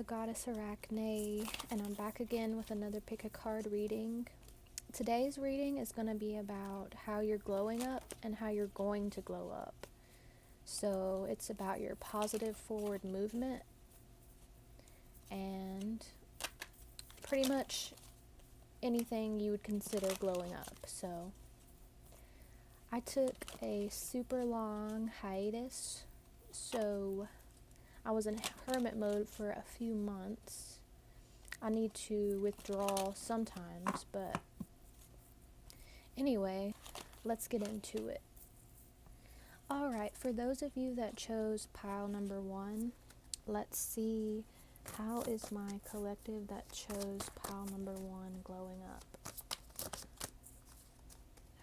the goddess Arachne, and I'm back again with another pick a card reading. Today's reading is going to be about how you're glowing up and how you're going to glow up. So it's about your positive forward movement and pretty much anything you would consider glowing up. So I took a super long hiatus, so I was in hermit mode for a few months. I need to withdraw sometimes, but anyway, let's get into it. Alright, for those of you that chose pile number 1, let's see how is my collective that chose pile number 1 glowing up.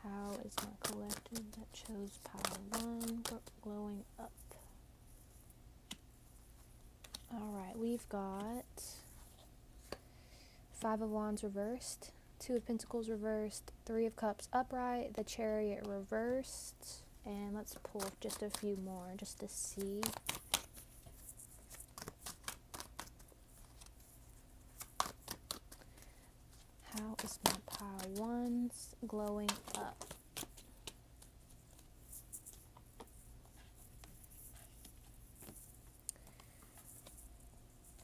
How is my collective that chose pile 1 glowing up? Alright, we've got 5 of Wands reversed, 2 of Pentacles reversed, 3 of Cups upright, the Chariot reversed, and let's pull just a few more just to see. How is my pile 1's glowing up?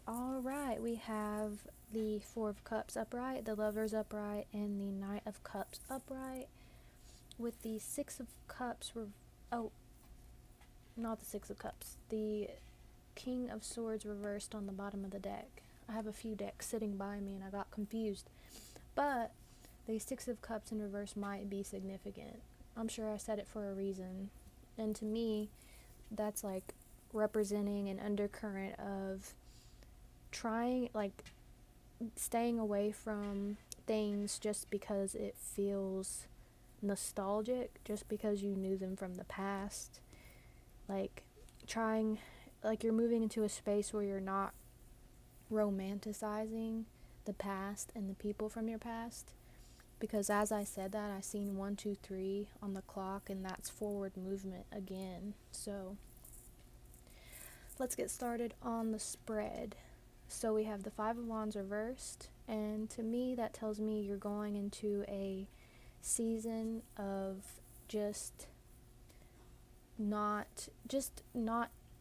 Alright, we have the 4 of Cups upright, the Lovers upright, and the Knight of Cups upright. With the 6 of Cups, not the 6 of Cups, the King of Swords reversed on the bottom of the deck. I have a few decks sitting by me and I got confused. But the 6 of Cups in reverse might be significant. I'm sure I said it for a reason. And to me, that's like representing an undercurrent of staying away from things just because it feels nostalgic, just because you knew them from the past. You're moving into a space where you're not romanticizing the past and the people from your past. Because as I said that, I seen 1, 2, 3 on the clock, and that's forward movement again. So let's get started on the spread. So we have the 5 of Wands reversed, and to me that tells me you're going into a season of just not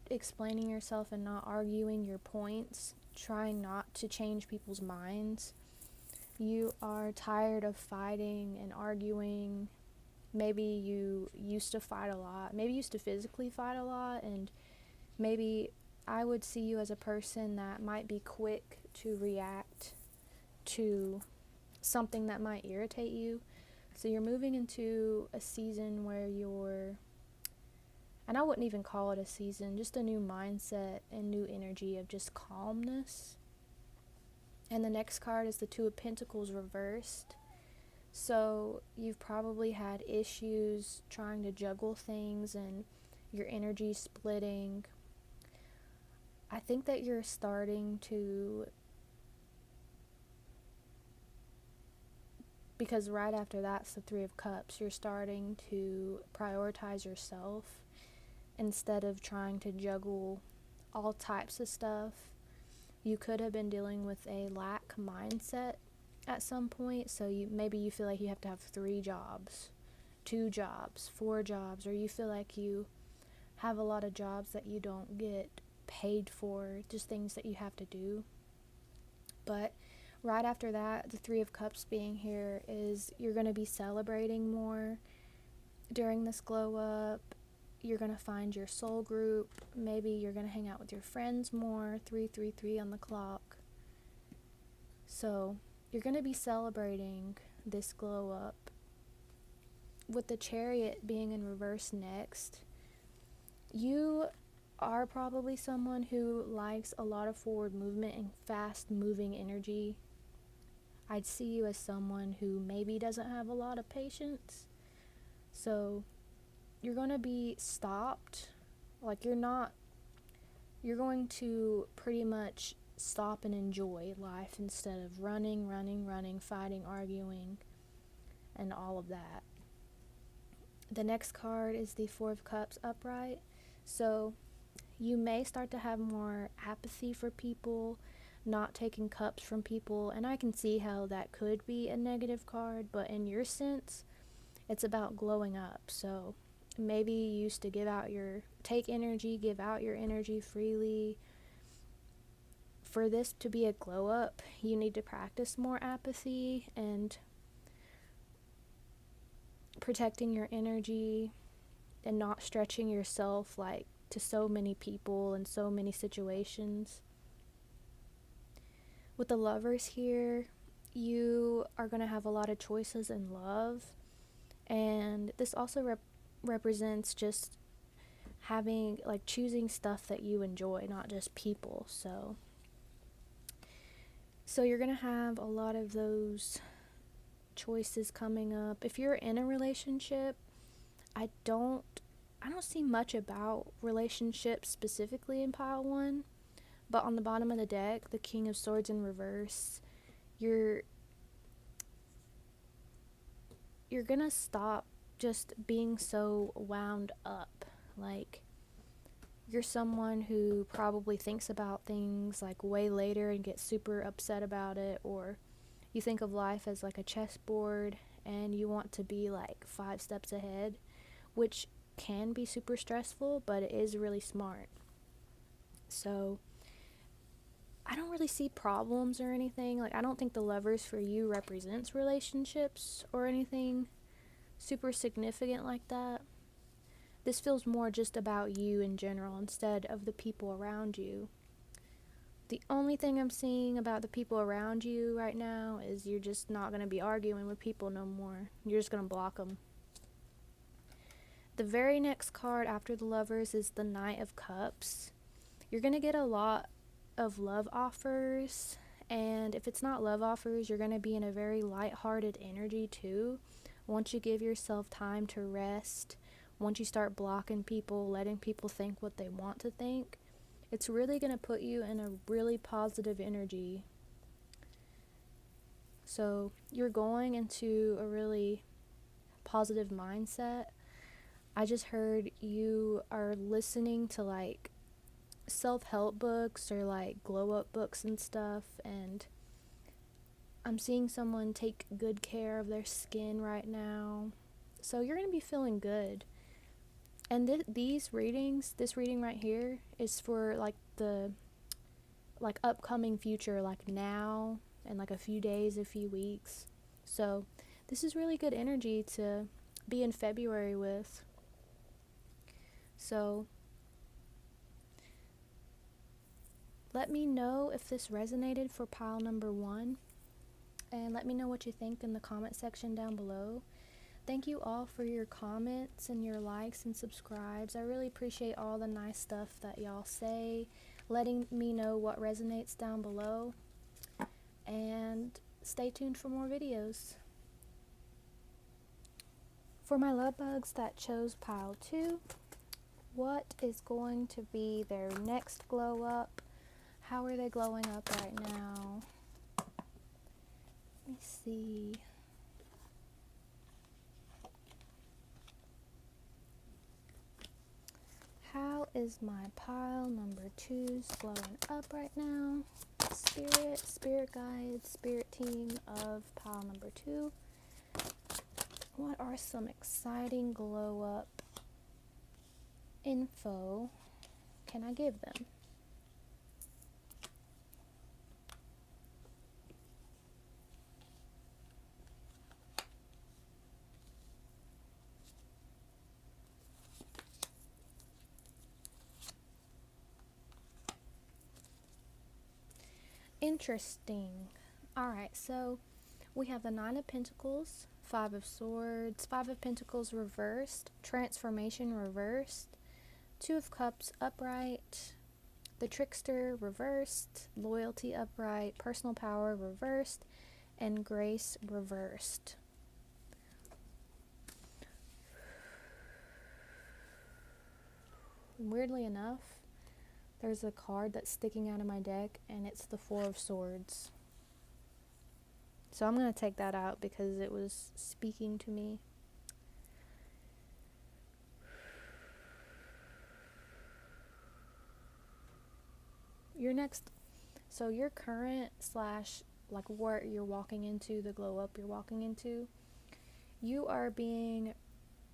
explaining yourself and not arguing your points, trying not to change people's minds. You are tired of fighting and arguing. Maybe you used to fight a lot, maybe you used to physically fight a lot, and maybe I would see you as a person that might be quick to react to something that might irritate you. So you're moving into a season where and I wouldn't even call it a season, just a new mindset and new energy of just calmness. And the next card is the 2 of Pentacles reversed. So you've probably had issues trying to juggle things and your energy splitting. I think that you're starting to, because right after that's the 3 of Cups, you're starting to prioritize yourself instead of trying to juggle all types of stuff. You could have been dealing with a lack mindset at some point, so maybe you feel like you have to have 3 jobs, 2 jobs, 4 jobs, or you feel like you have a lot of jobs that you don't get paid for, just things that you have to do. But right after that, the 3 of Cups being here is you're going to be celebrating more during this glow up. You're going to find your soul group. Maybe you're going to hang out with your friends more. 333 on the clock. So you're going to be celebrating this glow up. With the Chariot being in reverse next, you are probably someone who likes a lot of forward movement and fast moving energy. I'd see you as someone who maybe doesn't have a lot of patience. So you're going to be stopped. You're going to pretty much stop and enjoy life instead of running, fighting, arguing, and all of that. The next card is the 4 of Cups upright. So you may start to have more apathy for people, not taking cups from people, and I can see how that could be a negative card, but in your sense, it's about glowing up. So maybe you used to give out your energy freely. For this to be a glow up, you need to practice more apathy and protecting your energy and not stretching yourself like to so many people and so many situations. With the Lovers here, you are going to have a lot of choices in love, and this also represents just having, like, choosing stuff that you enjoy, not just people. So you're going to have a lot of those choices coming up. If you're in a relationship, I don't see much about relationships specifically in pile 1, but on the bottom of the deck, the King of Swords in reverse, you're gonna stop just being so wound up. Like, you're someone who probably thinks about things like way later and gets super upset about it, or you think of life as like a chessboard and you want to be like 5 steps ahead, which can be super stressful, but it is really smart. So I don't really see problems or anything. Like, I don't think the Lovers for you represents relationships or anything super significant like that. This feels more just about you in general instead of the people around you. The only thing I'm seeing about the people around you right now is you're just not going to be arguing with people no more. You're just going to block them. The very next card after the Lovers is the Knight of Cups. You're going to get a lot of love offers, and if it's not love offers, you're going to be in a very lighthearted energy too. Once you give yourself time to rest, once you start blocking people, letting people think what they want to think, it's really going to put you in a really positive energy. So you're going into a really positive mindset. I just heard you are listening to like self-help books or like glow-up books and stuff, and I'm seeing someone take good care of their skin right now. So you're going to be feeling good. And this reading right here is for like the like upcoming future, like now and like a few days, a few weeks. So this is really good energy to be in February with. So let me know if this resonated for pile number 1, and let me know what you think in the comment section down below. Thank you all for your comments and your likes and subscribes. I really appreciate all the nice stuff that y'all say, letting me know what resonates down below. And stay tuned for more videos. For my love bugs that chose pile 2, what is going to be their next glow up? How are they glowing up right now? Let me see. How is my pile number 2's glowing up right now? Spirit guides, spirit team of pile number 2. What are some exciting glow up info can I give them? Interesting. Alright, so we have the 9 of Pentacles, 5 of Swords, 5 of Pentacles reversed, Transformation reversed, 2 of Cups upright, the Trickster reversed, Loyalty upright, Personal Power reversed, and Grace reversed. Weirdly enough, there's a card that's sticking out of my deck, and it's the 4 of Swords. So I'm going to take that out because it was speaking to me. Your next So your current slash like what you're walking into, the glow up you're walking into, you are being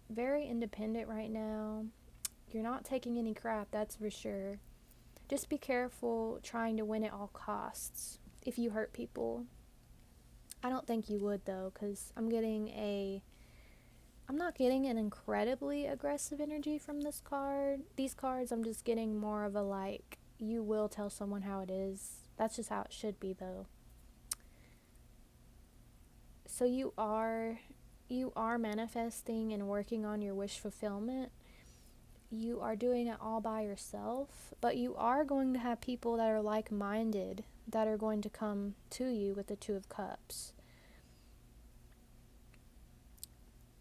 very independent right now. You're not taking any crap, that's for sure. Just be careful trying to win at all costs if you hurt people. I don't think you would though, because I'm not getting an incredibly aggressive energy from this card. These cards, I'm just getting more of a like, you will tell someone how it is. That's just how it should be though. So you are manifesting and working on your wish fulfillment. You are doing it all by yourself, but you are going to have people that are like-minded that are going to come to you with the Two of Cups.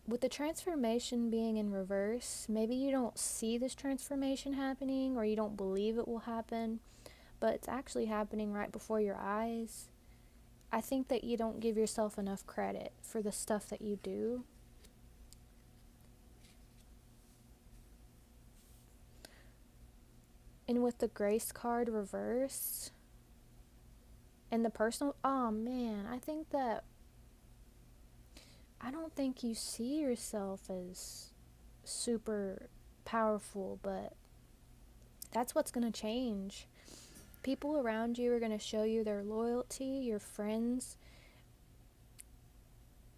With the transformation being in reverse, maybe you don't see this transformation happening or you don't believe it will happen, but it's actually happening right before your eyes. I think that you don't give yourself enough credit for the stuff that you do. And with the Grace card reverse and the personal, oh man, I don't think you see yourself as super powerful, but that's what's going to change. People around you are going to show you their loyalty. Your friends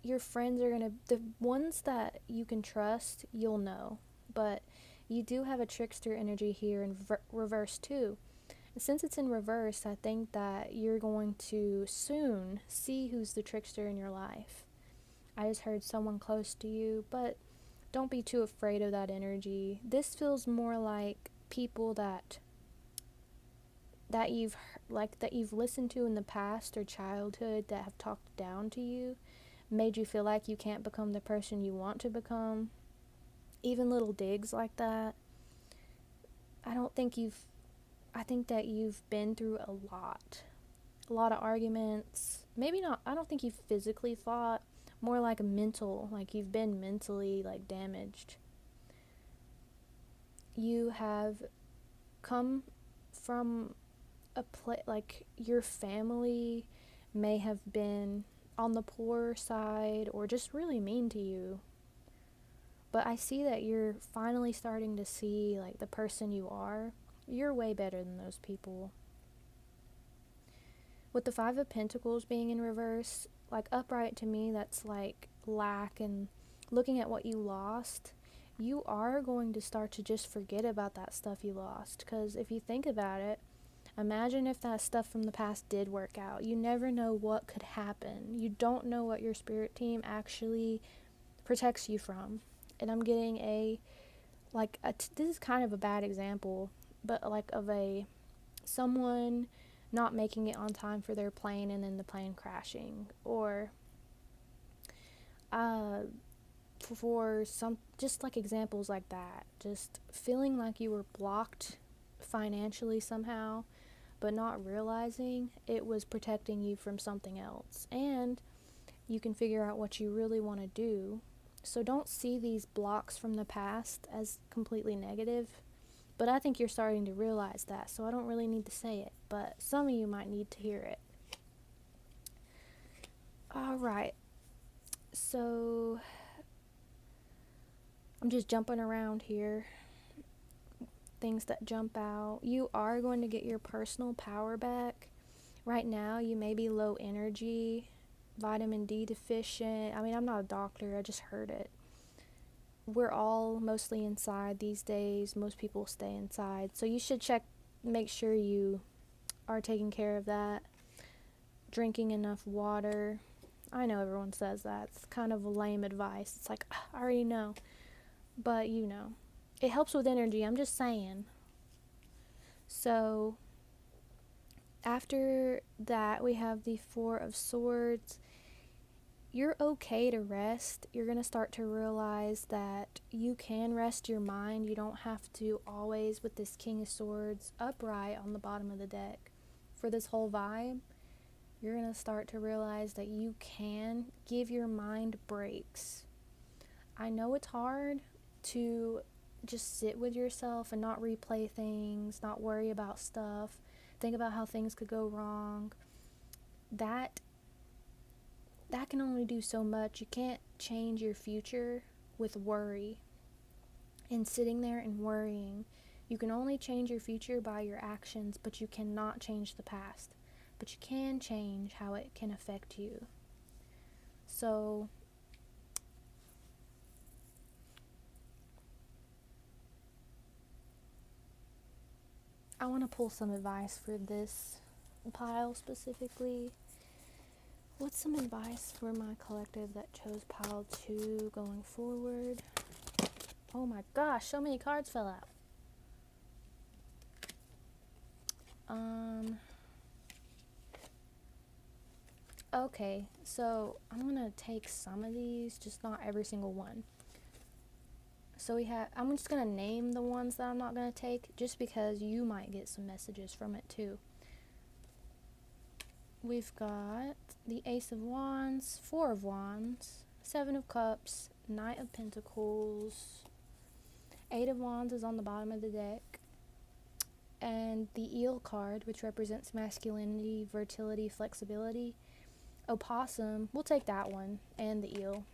are going to, the ones that you can trust, you'll know. But you do have a trickster energy here in reverse too. And since it's in reverse, I think that you're going to soon see who's the trickster in your life. I just heard someone close to you, but don't be too afraid of that energy. This feels more like people that you've listened to in the past or childhood that have talked down to you, made you feel like you can't become the person you want to become. Even little digs like that. I don't think you've I think that you've been through a lot. A lot of arguments. Maybe not, I don't think you've physically fought, more like mental, like you've been mentally like damaged. You have come from a place, like your family may have been on the poor side or just really mean to you. But I see that you're finally starting to see like the person you are. You're way better than those people. With the Five of Pentacles being in reverse, like upright to me, that's like lack and looking at what you lost. You are going to start to just forget about that stuff you lost. Because if you think about it, imagine if that stuff from the past did work out. You never know what could happen. You don't know what your spirit team actually protects you from. And I'm getting this is kind of a bad example, but like of someone not making it on time for their plane and then the plane crashing, or for some, just like examples like that, just feeling like you were blocked financially somehow, but not realizing it was protecting you from something else. And you can figure out what you really want to do. So don't see these blocks from the past as completely negative. But I think you're starting to realize that, so I don't really need to say it, but some of you might need to hear it. Alright, so I'm just jumping around here. Things that jump out. You are going to get your personal power back. Right now, you may be low energy, vitamin D deficient. I mean, I'm not a doctor, I just heard it. We're all mostly inside these days. Most people stay inside. So you should make sure you are taking care of that. Drinking enough water. I know everyone says that. It's kind of lame advice. It's like, I already know. But you know. It helps with energy, I'm just saying. So, after that, we have the Four of Swords. You're okay to rest. You're going to start to realize that you can rest your mind. You don't have to always, with this King of Swords upright on the bottom of the deck, for this whole vibe, you're going to start to realize that you can give your mind breaks. I know it's hard to just sit with yourself and not replay things, not worry about stuff. think about how things could go wrong. That can only do so much. You can't change your future with worry and sitting there and worrying. You can only change your future by your actions, but you cannot change the past. But you can change how it can affect you. So I want to pull some advice for this pile specifically. What's some advice for my collective that chose pile 2 going forward? Oh my gosh, so many cards fell out. Okay, so I'm gonna take some of these, just not every single one. So I'm just gonna name the ones that I'm not gonna take, just because you might get some messages from it too. We've got the Ace of Wands, Four of Wands, Seven of Cups, Knight of Pentacles, Eight of Wands is on the bottom of the deck, and the Eel card, which represents masculinity, fertility, flexibility. Opossum, we'll take that one, and the Eel.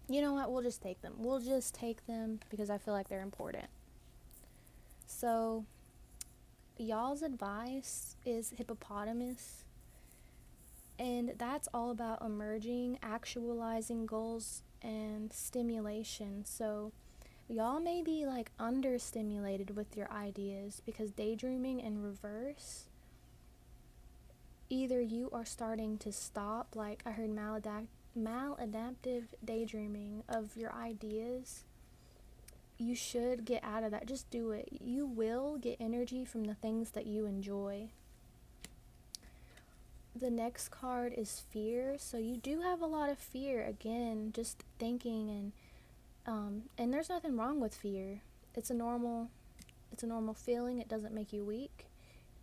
You know what, we'll just take them. We'll just take them because I feel like they're important. So, y'all's advice is hippopotamus. And that's all about emerging, actualizing goals, and stimulation. So, y'all may be like understimulated with your ideas because daydreaming in reverse, either you are starting to stop, like I heard maladaptive daydreaming of your ideas. You should get out of that. Just do it. You will get energy from the things that you enjoy. The next card is fear. So you do have a lot of fear, again, just thinking, and there's nothing wrong with fear. It's a normal feeling. It doesn't make you weak.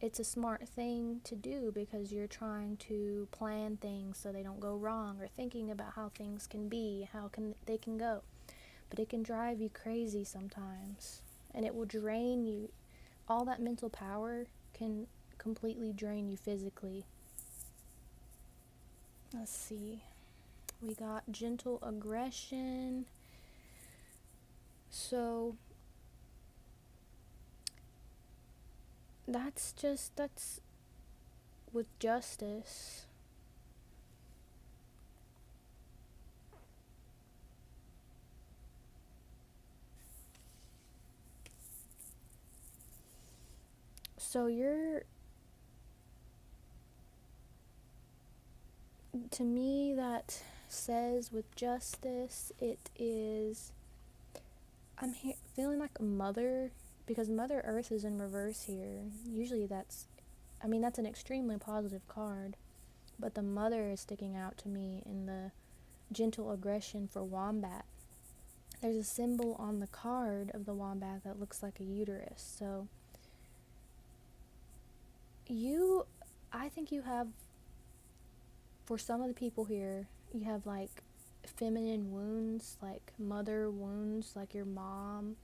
It's a smart thing to do because you're trying to plan things so they don't go wrong, or thinking about how things can be, they can go. But it can drive you crazy sometimes, and it will drain you. All that mental power can completely drain you physically. Let's see. We got gentle aggression. So that's with justice. So to me, that says with justice, it is, I'm feeling like a mother, because Mother Earth is in reverse here. Usually that's an extremely positive card, but the mother is sticking out to me in the gentle aggression for wombat. There's a symbol on the card of the wombat that looks like a uterus. So I think you have, for some of the people here, you have like feminine wounds, like mother wounds, like your mom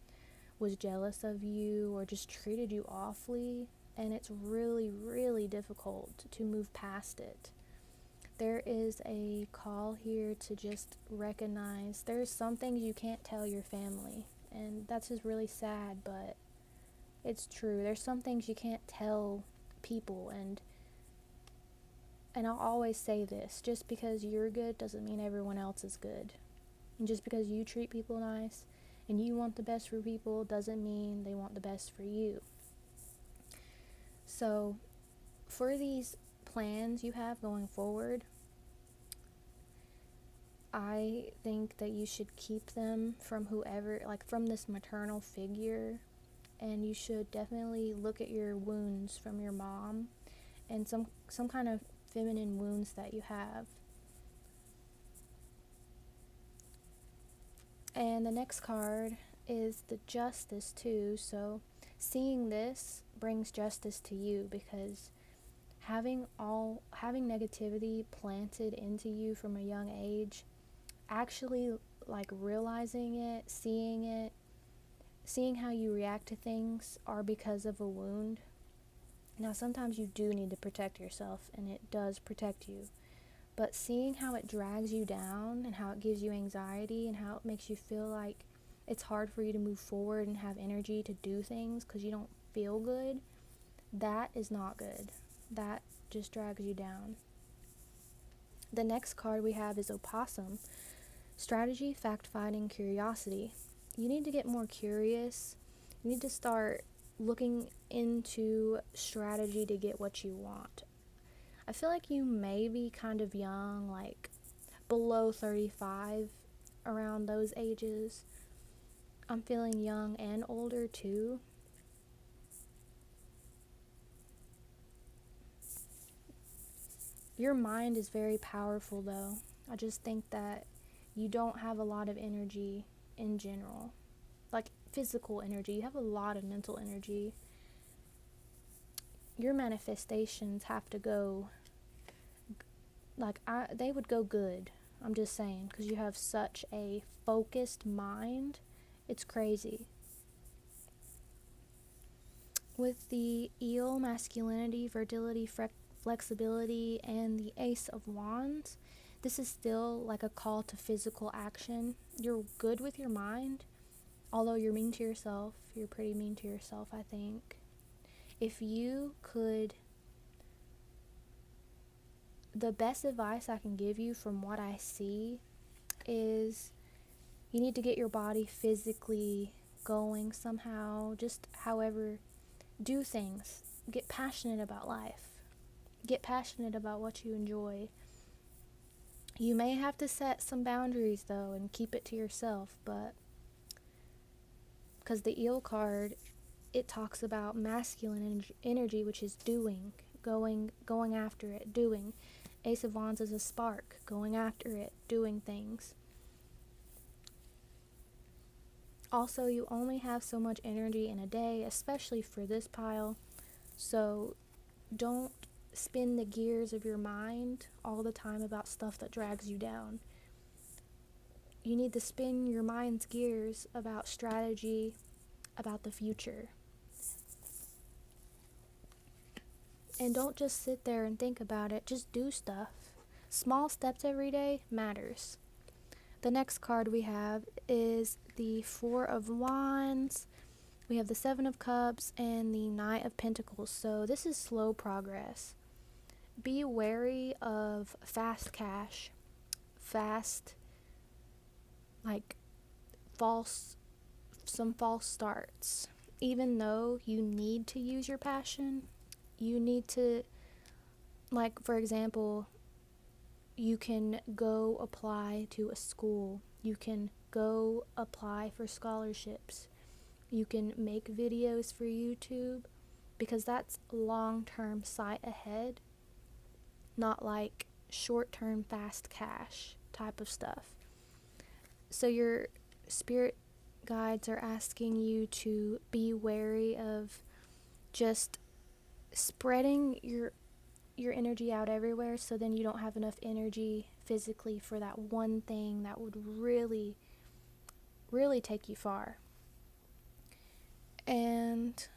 was jealous of you or just treated you awfully, and it's really, really difficult to move past it. There is a call here to just recognize there's some things you can't tell your family, and that's just really sad, but it's true. There's some things you can't tell people, and I'll always say this, just because you're good doesn't mean everyone else is good. And just because you treat people nice and you want the best for people doesn't mean they want the best for you. So, for these plans you have going forward, I think that you should keep them from whoever, like from this maternal figure, and you should definitely look at your wounds from your mom and some kind of feminine wounds that you have. And the next card is the Justice too, so seeing this brings justice to you, because having negativity planted into you from a young age, actually like realizing it, seeing how you react to things are because of a wound. Now, sometimes you do need to protect yourself, and it does protect you. But seeing how it drags you down and how it gives you anxiety and how it makes you feel like it's hard for you to move forward and have energy to do things because you don't feel good, that is not good. That just drags you down. The next card we have is Opossum. Strategy, fact-finding, curiosity. You need to get more curious. You need to start looking into strategy to get what you want. I feel like you may be kind of young, like below 35, around those ages. I'm feeling young and older too. Your mind is very powerful though. I just think that you don't have a lot of energy in general. Like physical energy, you have a lot of mental energy. Your manifestations have to go, they would go good. I'm just saying, because you have such a focused mind. It's crazy. With the eel, masculinity, fertility, flexibility, and the Ace of Wands, this is still like a call to physical action. You're good with your mind, although you're mean to yourself. You're pretty mean to yourself, I think. If you could, the best advice I can give you from what I see is you need to get your body physically going somehow, just however, do things. Get passionate about life. Get passionate about what you enjoy. You may have to set some boundaries though and keep it to yourself, but because the eel card, it talks about masculine energy, which is doing, going after it, doing. Ace of Wands is a spark, going after it, doing things. Also, you only have so much energy in a day, especially for this pile, so don't spin the gears of your mind all the time about stuff that drags you down. You need to spin your mind's gears about strategy, about the future. And don't just sit there and think about it, just do stuff. Small steps every day matters. The next card we have is the Four of Wands. We have the Seven of Cups and the Knight of Pentacles. So this is slow progress. Be wary of fast cash, fast, like some false starts. Even though you need to use your passion, you need to, like, for example, you can go apply to a school. You can go apply for scholarships. You can make videos for YouTube, because that's long-term sight ahead, not like short-term fast cash type of stuff. So your spirit guides are asking you to be wary of just spreading your energy out everywhere, so then you don't have enough energy physically for that one thing that would really, really take you far. And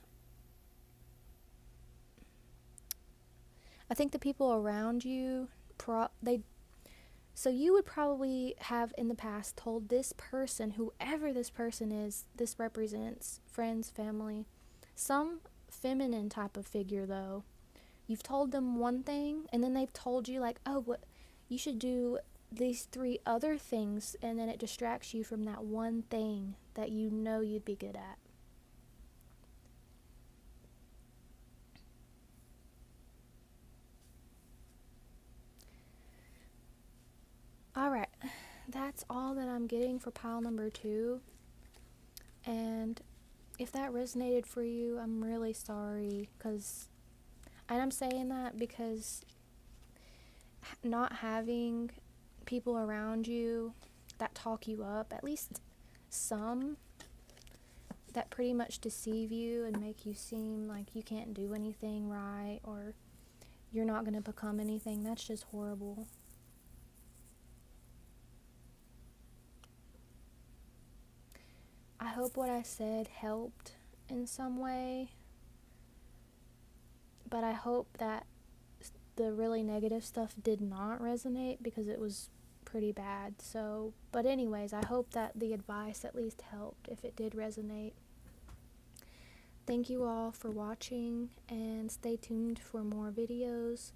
I think the people around you, so you would probably have in the past told this person, whoever this person is, this represents friends, family, some feminine type of figure though. You've told them one thing, and then they've told you like, oh, what you should do these 3 other things, and then it distracts you from that one thing that you know you'd be good at. Alright, that's all that I'm getting for pile number 2. And if that resonated for you, I'm really sorry, and I'm saying that because not having people around you that talk you up, at least some, that pretty much deceive you and make you seem like you can't do anything right or you're not going to become anything, that's just horrible. I hope what I said helped in some way, but I hope that the really negative stuff did not resonate, because it was pretty bad. So, but anyways, I hope that the advice at least helped if it did resonate. Thank you all for watching, and stay tuned for more videos.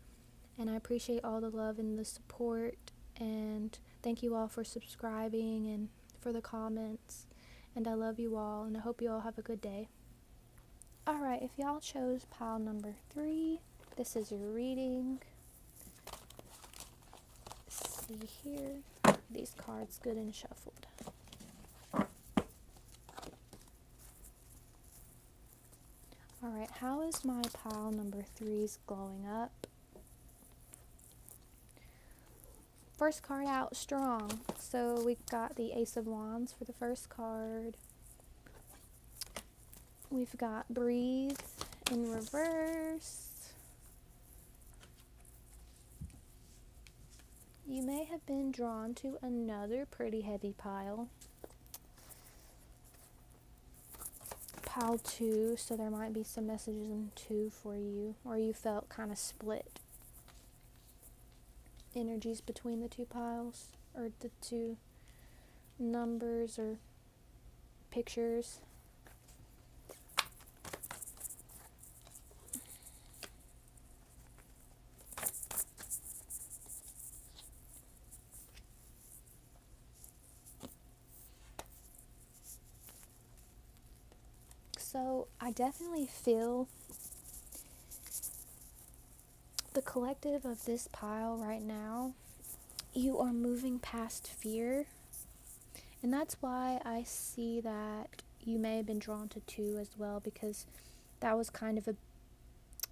And I appreciate all the love and the support, and thank you all for subscribing and for the comments. And I love you all, and I hope you all have a good day. Alright, if y'all chose pile number 3, this is your reading. Let's see here. These cards good and shuffled. Alright, how is my pile number 3's glowing up? First card out, strong. So we got the Ace of Wands for the first card. We've got breathe in reverse. You may have been drawn to another pretty heavy pile. Pile 2, so there might be some messages in 2 for you, or you felt kind of split energies between the two piles, or the two numbers or pictures. So I definitely feel the collective of this pile right now, you are moving past fear. And that's why I see that you may have been drawn to 2 as well, because that was kind of a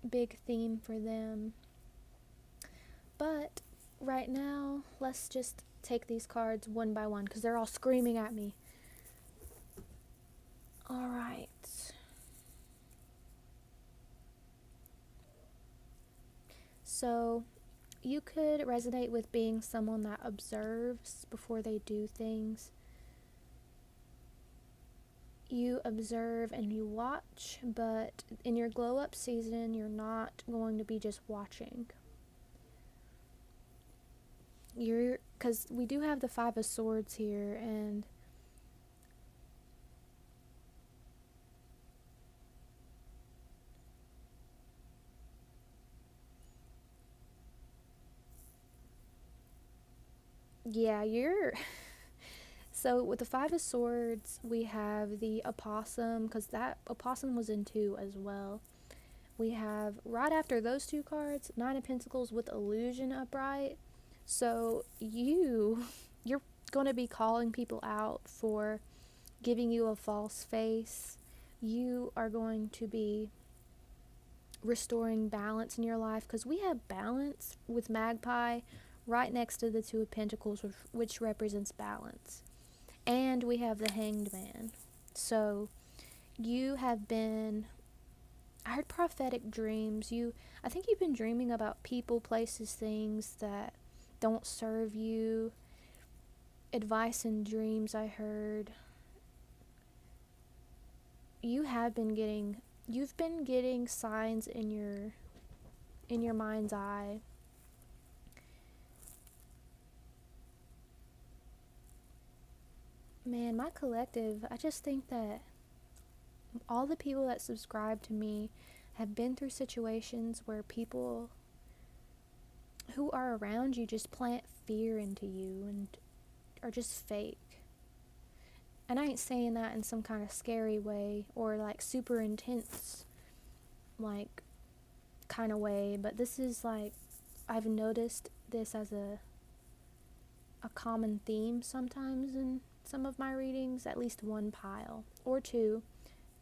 big theme for them. But right now, let's just take these cards one by one, because they're all screaming at me. Alright. So, you could resonate with being someone that observes before they do things. You observe and you watch, but in your glow up season, you're not going to be just watching. Because we do have the 5 of Swords here, and yeah, so with the 5 of Swords, we have the opossum, because that opossum was in 2 as well. We have, right after those 2 cards, 9 of Pentacles with illusion upright. So you're going to be calling people out for giving you a false face. You are going to be restoring balance in your life, because we have balance with Magpie right next to the 2 of Pentacles, which represents balance. And we have the Hanged Man. So you have been, I heard prophetic dreams. I think you've been dreaming about people, places, things that don't serve you. Advice in dreams, I heard. You've been getting signs in your mind's eye. Man, my collective, I just think that all the people that subscribe to me have been through situations where people who are around you just plant fear into you and are just fake. And I ain't saying that in some kind of scary way or like super intense like kind of way, but this is like, I've noticed this as a common theme sometimes in some of my readings, at least one pile or 2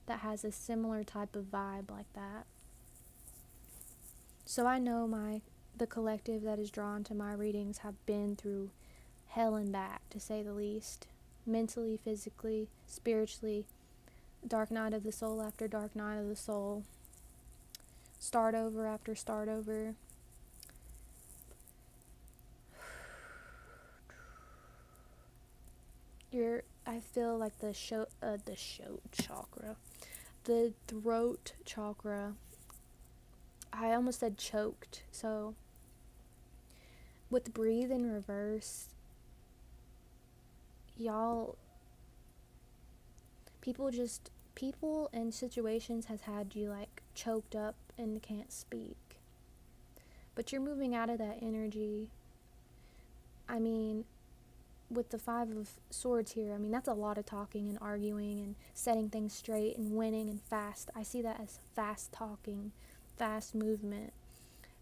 that has a similar type of vibe like that. So I know the collective that is drawn to my readings have been through hell and back, to say the least. Mentally, physically, spiritually. Dark night of the soul after dark night of the soul. Start over after start over. I feel like the throat chakra I almost said choked. So with breathe in reverse, y'all, people and situations has had you like choked up and can't speak. But you're moving out of that energy. I mean, with the Five of Swords here, I mean, that's a lot of talking and arguing and setting things straight and winning and fast. I see that as fast talking, fast movement.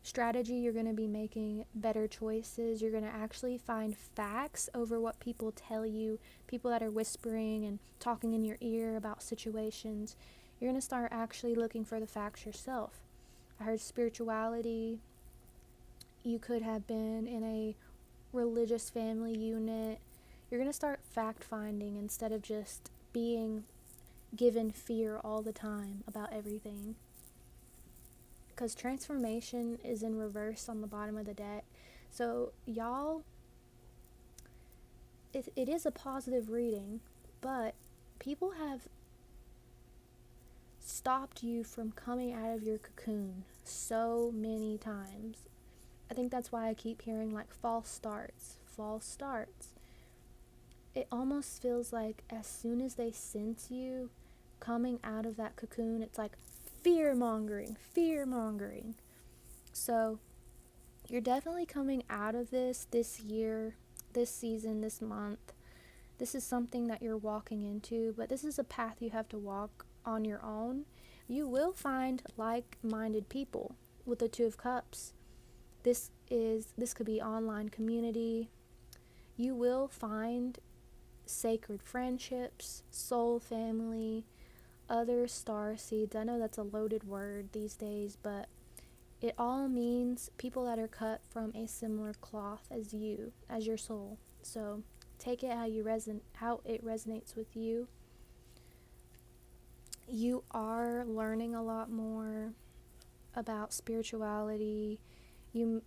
Strategy, you're going to be making better choices. You're going to actually find facts over what people tell you, people that are whispering and talking in your ear about situations. You're going to start actually looking for the facts yourself. I heard spirituality. You could have been in a religious family unit. You're going to start fact finding instead of just being given fear all the time about everything. Because transformation is in reverse on the bottom of the deck. So y'all, it is a positive reading, but people have stopped you from coming out of your cocoon so many times. I think that's why I keep hearing like false starts. It almost feels like as soon as they sense you coming out of that cocoon, it's like fear mongering. So you're definitely coming out of this year, this season, this month. This is something that you're walking into, but this is a path you have to walk on your own. You will find like-minded people with the Two of Cups. This could be online community. You will find sacred friendships, soul family, other star seeds. I know that's a loaded word these days, but it all means people that are cut from a similar cloth as you, as your soul. So take it how it resonates with you. You are learning a lot more about spirituality. You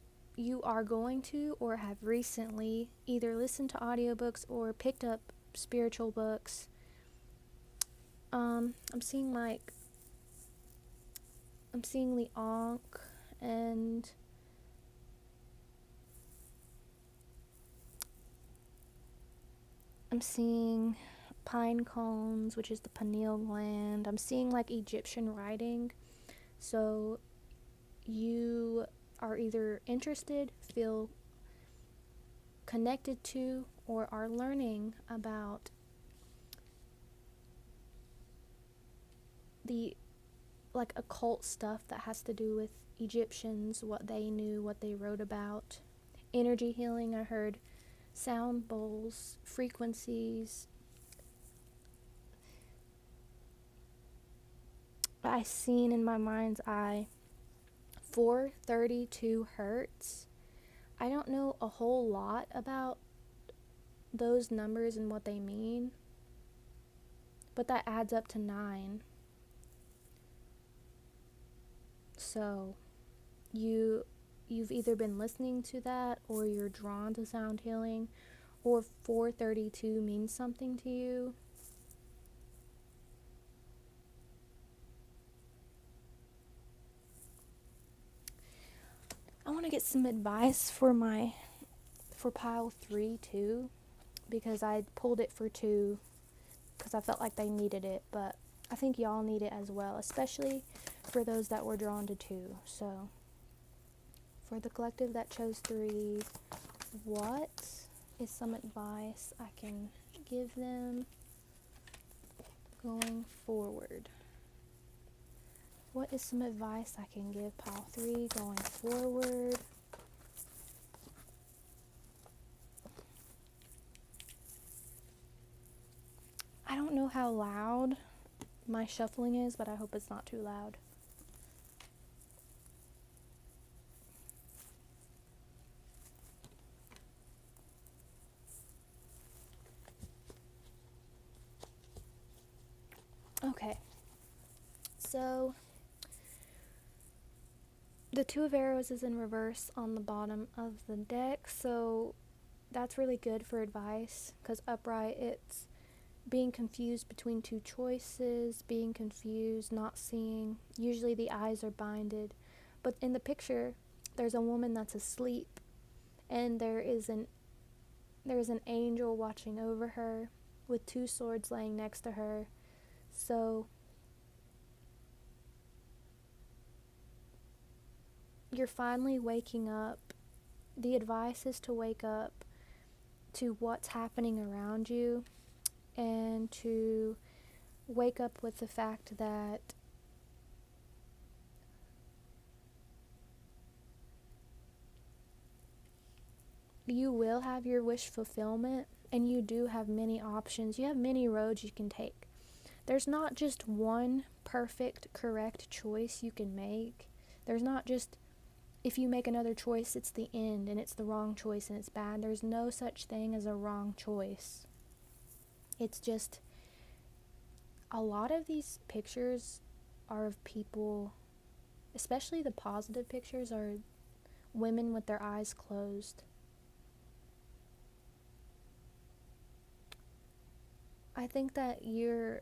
are going to or have recently either listened to audiobooks or picked up spiritual books. I'm seeing the Ankh and I'm seeing pine cones, which is the pineal gland. I'm seeing like Egyptian writing. So you are either interested, feel connected to, or are learning about the like occult stuff that has to do with Egyptians, what they knew, what they wrote about. Energy healing, I heard sound bowls, frequencies. I seen in my mind's eye 432 hertz. I don't know a whole lot about those numbers and what they mean, but that adds up to 9. So you've either been listening to that or you're drawn to sound healing, or 432 means something to you. I want to get some advice for pile 3 too, because I pulled it for 2 because I felt like they needed it, but I think y'all need it as well, especially for those that were drawn to 2. So for the collective that chose 3, what is some advice I can give them going forward? What is some advice I can give pile 3 going forward? I don't know how loud my shuffling is, but I hope it's not too loud. Okay, so the 2 of arrows is in reverse on the bottom of the deck, so that's really good for advice, because upright, it's being confused between 2 choices, being confused, not seeing. Usually the eyes are binded, But in the picture, there's a woman that's asleep, and there's an angel watching over her with two swords laying next to her. So you're finally waking up. The advice is to wake up to what's happening around you, and to wake up with the fact that you will have your wish fulfillment, and you do have many options. You have many roads you can take. There's not just one perfect, correct choice you can make. There's not just, if you make another choice, it's the end, and it's the wrong choice, and it's bad. There's no such thing as a wrong choice. It's just, a lot of these pictures are of people, especially the positive pictures, are women with their eyes closed. I think that you're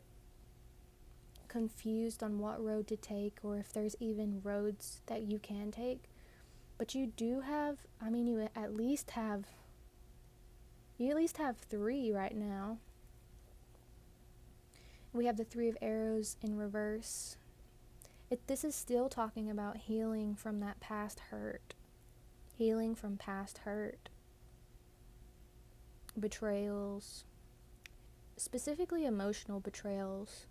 confused on what road to take, or if there's even roads that you can take. But you do have, you at least have 3 right now. We have the 3 of arrows in reverse. This is still talking about healing from that past hurt. Healing from past hurt. Betrayals. Specifically emotional betrayals.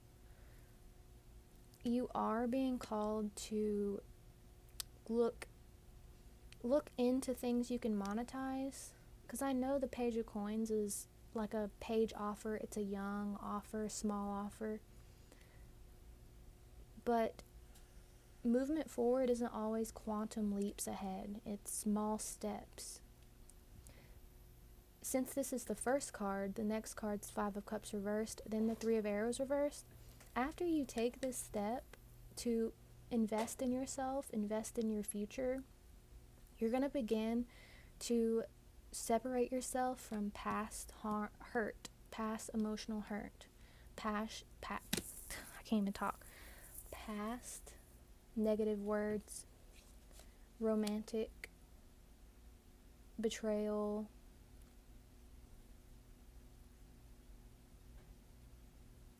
You are being called to look into things you can monetize, because I know the Page of Coins is like a page offer. It's a young offer, small offer, but movement forward isn't always quantum leaps ahead. It's small steps. Since this is the first card, the next card's 5 of Cups reversed, then the 3 of Arrows reversed. After you take this step to invest in yourself, invest in your future, you're going to begin to separate yourself from past hurt, past emotional hurt, I can't even talk, past negative words, romantic betrayal,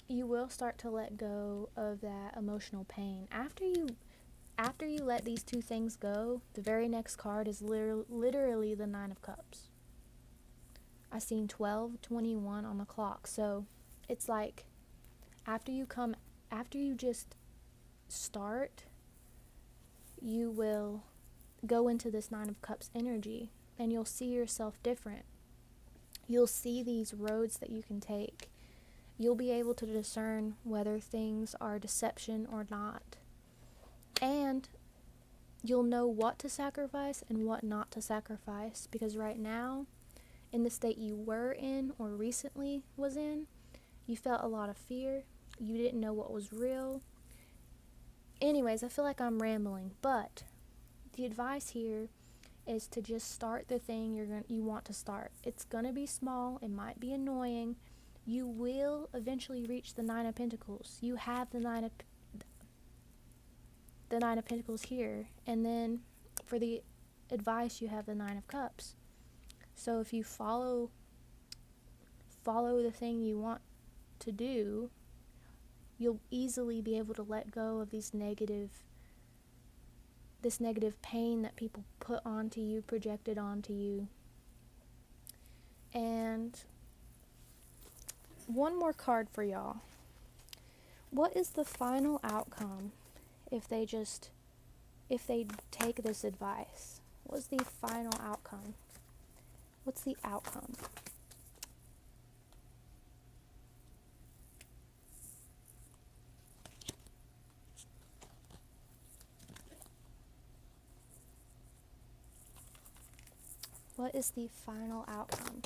you will start to let go of that emotional pain. After you let these 2 things go, the very next card is literally the 9 of Cups. I seen 12:21 on the clock. So it's like, after you just start, you will go into this 9 of Cups energy, and you'll see yourself different. You'll see these roads that you can take. You'll be able to discern whether things are deception or not. And you'll know what to sacrifice and what not to sacrifice, because right now, in the state you were in or recently was in, you felt a lot of fear. You didn't know what was real. Anyways, I feel like I'm rambling, but the advice here is to just start the thing you want to start. It's gonna be small. It might be annoying. You will eventually reach the 9 of Pentacles. You have the 9 of Pentacles here, and then for the advice, you have the 9 of Cups. So if you follow the thing you want to do, you'll easily be able to let go of this negative pain that people put onto you, projected onto you. And one more card for y'all. What is the final outcome if they take this advice? What's the final outcome? What's the outcome? What is the final outcome?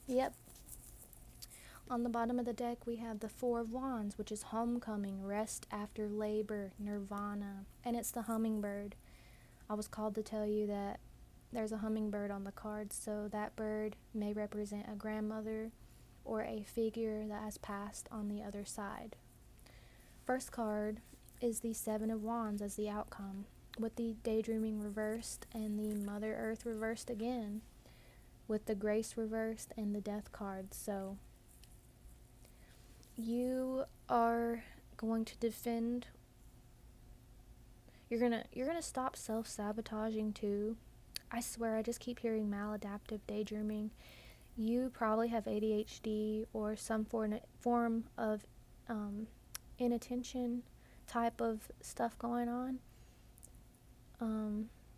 Yep. On the bottom of the deck, we have the 4 of Wands, which is homecoming, rest after labor, nirvana, and it's the hummingbird. I was called to tell you that there's a hummingbird on the card, so that bird may represent a grandmother or a figure that has passed on the other side. First card is the Seven of Wands as the outcome, with the daydreaming reversed and the Mother Earth reversed again, with the Grace reversed and the Death card. So you are going to defend. You're gonna stop self-sabotaging too. I swear, I just keep hearing maladaptive daydreaming. You probably have ADHD or some form of inattention type of stuff going on,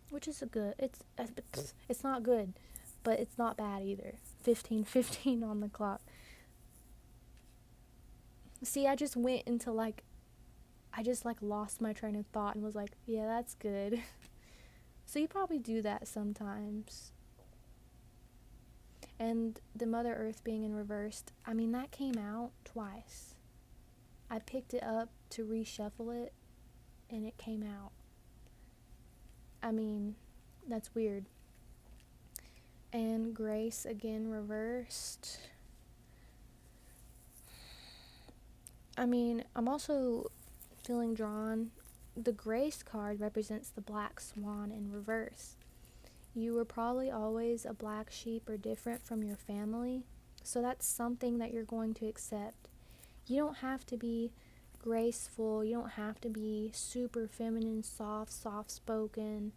which is it's not good, but it's not bad either. 15:15 on the clock. See, I just went into I just lost my train of thought and was like, yeah, that's good. So you probably do that sometimes. And the Mother Earth being in reversed, I mean, that came out twice. I picked it up to reshuffle it, and it came out. I mean, that's weird. And Grace again reversed. I mean, I'm also feeling drawn. The Grace card represents the Black Swan in reverse. You were probably always a black sheep or different from your family, so that's something that you're going to accept. You don't have to be graceful, you don't have to be super feminine, soft-spoken,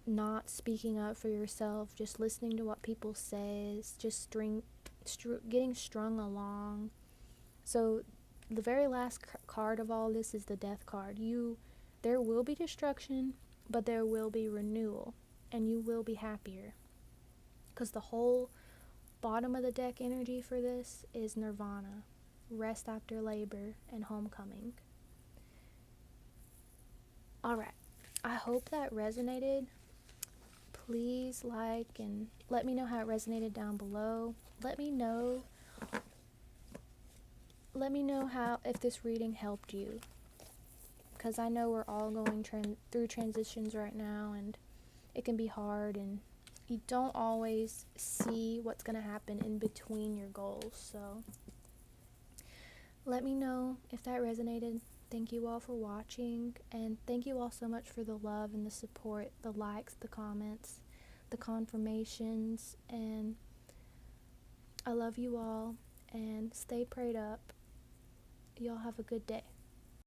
not speaking up for yourself, just listening to what people say, just getting strung along. So the very last card of all this is the Death card. There will be destruction, but there will be renewal, and you will be happier. Because the whole bottom of the deck energy for this is nirvana, rest after labor, and homecoming. Alright, I hope that resonated. Please like and let me know how it resonated down below. Let me know how, if this reading helped you, because I know we're all going through transitions right now, and it can be hard, and you don't always see what's going to happen in between your goals. So let me know if that resonated. Thank you all for watching, and thank you all so much for the love and the support, the likes, the comments, the confirmations, and I love you all, and stay prayed up. Y'all have a good day.